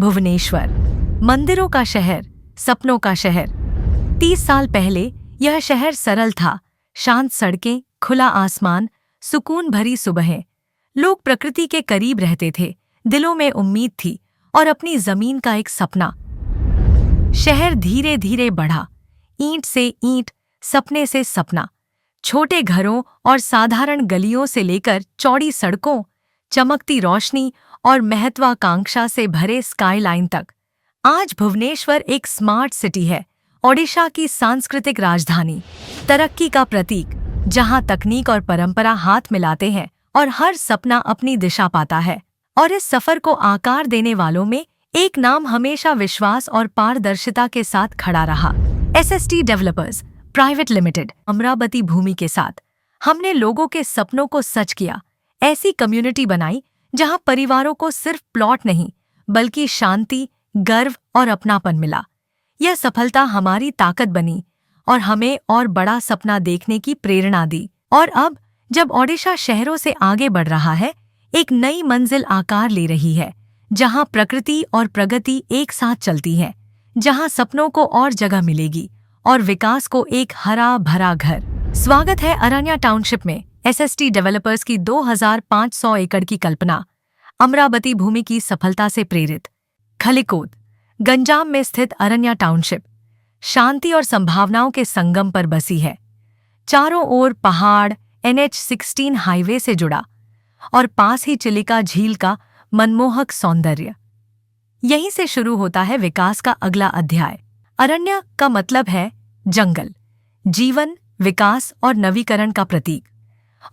भुवनेश्वर, मंदिरों का शहर, सपनों का शहर। 30 साल पहले यह शहर सरल था, शांत सड़कें, खुला आसमान, सुकून भरी सुबहें। लोग प्रकृति के करीब रहते थे, दिलों में उम्मीद थी और अपनी जमीन का एक सपना। शहर धीरे धीरे बढ़ा, ईंट से ईंट, सपने से सपना। छोटे घरों और साधारण गलियों से लेकर चौड़ी सड़कों, चमकती रोशनी और महत्वाकांक्षा से भरे स्काईलाइन तक। आज भुवनेश्वर एक स्मार्ट सिटी है, ओडिशा की सांस्कृतिक राजधानी, तरक्की का प्रतीक, जहां तकनीक और परंपरा हाथ मिलाते हैं और हर सपना अपनी दिशा पाता है। और इस सफर को आकार देने वालों में एक नाम हमेशा विश्वास और पारदर्शिता के साथ खड़ा रहा, SST developers private limited. Amaravati भूमि के साथ हमने लोगों के सपनों को सच किया, ऐसी कम्युनिटी बनाई जहां परिवारों को सिर्फ प्लॉट नहीं बल्कि शांति, गर्व और अपनापन मिला। यह सफलता हमारी ताकत बनी और हमें और बड़ा सपना देखने की प्रेरणा दी। और अब जब ओडिशा शहरों से आगे बढ़ रहा है, एक नई मंजिल आकार ले रही है, जहां प्रकृति और प्रगति एक साथ चलती है, जहां सपनों को और जगह मिलेगी और विकास को एक हरा भरा घर। स्वागत है अरण्या टाउनशिप में SST डेवलपर्स की 2500 एकड़ की कल्पना। अमरावती भूमि की सफलता से प्रेरित खलिकोट, गंजाम में स्थित अरण्या टाउनशिप शांति और संभावनाओं के संगम पर बसी है। चारों ओर पहाड़, NH-16 हाईवे से जुड़ा और पास ही चिलिका झील का मनमोहक सौंदर्य। यहीं से शुरू होता है विकास का अगला अध्याय। अरण्य का मतलब है जंगल, जीवन, विकास और नवीकरण का प्रतीक।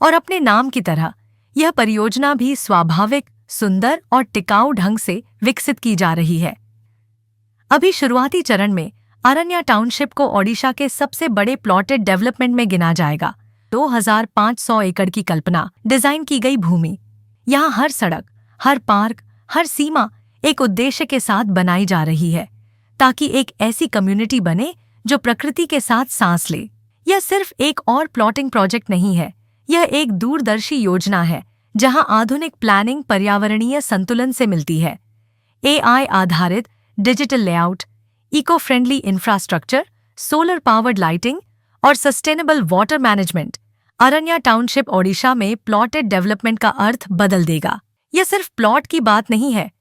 और अपने नाम की तरह यह परियोजना भी स्वाभाविक, सुंदर और टिकाऊ ढंग से विकसित की जा रही है। अभी शुरुआती चरण में अरण्या टाउनशिप को ओडिशा के सबसे बड़े प्लॉटेड डेवलपमेंट में गिना जाएगा। 2500 एकड़ की कल्पना, डिजाइन की गई भूमि। यहाँ हर सड़क, हर पार्क, हर सीमा एक उद्देश्य के साथ बनाई जा रही है, ताकि एक ऐसी कम्युनिटी बने जो प्रकृति के साथ सांस ले। यह सिर्फ एक और प्लॉटिंग प्रोजेक्ट नहीं है, यह एक दूरदर्शी योजना है जहां आधुनिक प्लानिंग पर्यावरणीय संतुलन से मिलती है। AI आधारित digital layout, eco friendly infrastructure, solar powered lighting और sustainable water management. Aranya township Odisha में प्लॉटेड डेवलपमेंट का अर्थ बदल देगा। यह सिर्फ प्लॉट की बात नहीं है,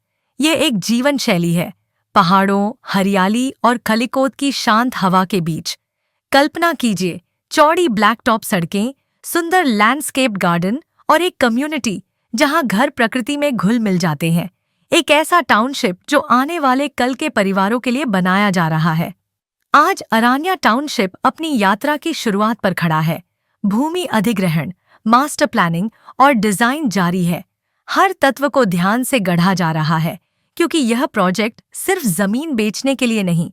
यह एक जीवन शैली है, पहाड़ों, हरियाली और खलिकोट की शांत हवा के बीच। कल्पना कीजिए, चौड़ी ब्लैक टॉप सड़कें, सुंदर लैंडस्केप्ड गार्डन और एक कम्युनिटी जहां घर प्रकृति में घुल मिल जाते हैं। एक ऐसा टाउनशिप जो आने वाले कल के परिवारों के लिए बनाया जा रहा है। आज अरण्या टाउनशिप अपनी यात्रा की शुरुआत पर खड़ा है। भूमि अधिग्रहण, मास्टर प्लानिंग और डिजाइन जारी है। हर तत्व को ध्यान से गढ़ा जा रहा है, क्योंकि यह प्रोजेक्ट सिर्फ जमीन बेचने के लिए नहीं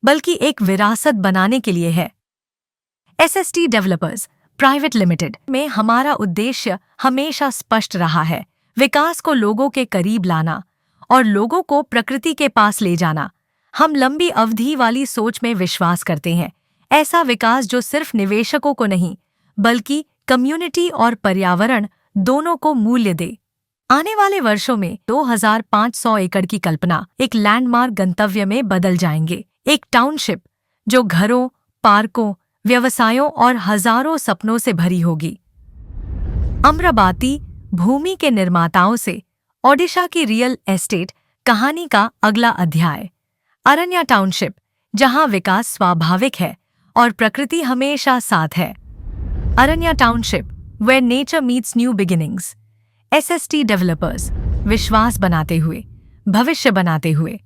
बल्कि एक विरासत बनाने के लिए है। SST डेवलपर्स प्राइवेट लिमिटेड में हमारा उद्देश्य हमेशा स्पष्ट रहा है, विकास को लोगों के करीब लाना और लोगों को प्रकृति के पास ले जाना। हम लंबी अवधि वाली सोच में विश्वास करते हैं, ऐसा विकास जो सिर्फ निवेशकों को नहीं बल्कि कम्युनिटी और पर्यावरण दोनों को मूल्य दे। आने वाले वर्षों में 2500 एकड़ की कल्पना एक लैंडमार्क गंतव्य में बदल जाएंगे, एक टाउनशिप जो घरों, पार्कों, व्यवसायों और हजारों सपनों से भरी होगी। अमरावती भूमि के निर्माताओं से ओडिशा की रियल एस्टेट कहानी का अगला अध्याय। अरण्या टाउनशिप, जहां विकास स्वाभाविक है और प्रकृति हमेशा साथ है। Aranya township, where nature meets new beginnings. SST developers, विश्वास बनाते हुए, भविष्य बनाते हुए।